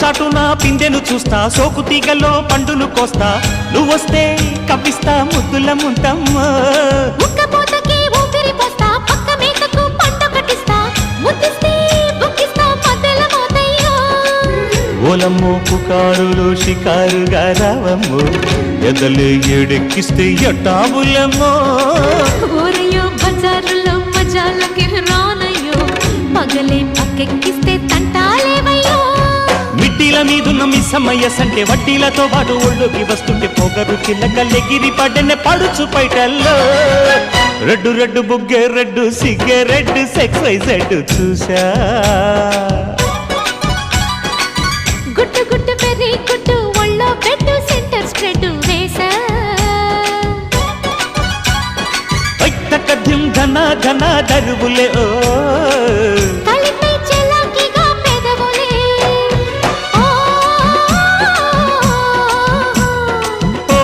చాటున పిందెను చూస్తా, సోకు తీగలో పండును కోస్తా, నువ్వొస్తే కప్పిస్తా ముద్దుల ముంతమ్మ. ఉక్కపోతకి ఊపిరి పోస్తా, పక్క మేకకు పంట కట్టిస్తా, ముద్దిస్తే బుక్కిస్తా మధ్యల మోతయ్యో. ఓలమ్మో పుకారులో షికారుగా రావమ్మో, ఎదలు ఎడెక్కిస్తే ఎట్టాబులమ్మో. ఊరయ్యో బజారులో మజాలకి రానయ్యో, పగలే పక్కెక్కిస్తే తంటాలేవయ్యో. మిట్టిల మీదున్న మిస్సమ్మయ్య సంటే వడ్డీలతో పాటు ఒళ్ళోకి వస్తుంటే పొగరు చిల్లకల్లెగిరి పడ్డనే పడుచు పైటల్లో. రెడ్డు రెడ్డు బుగ్గే రెడ్డు సిగ్గే రెడ్డు సెక్సైజెడ్ చూసా. గుట్టు గుట్టు పెరి గుట్టు ఒళ్ళో బెడ్డు సెంటర్ స్ప్రెడ్ వేసా. కథ్యం ఘన ఘన దరువులే ఓ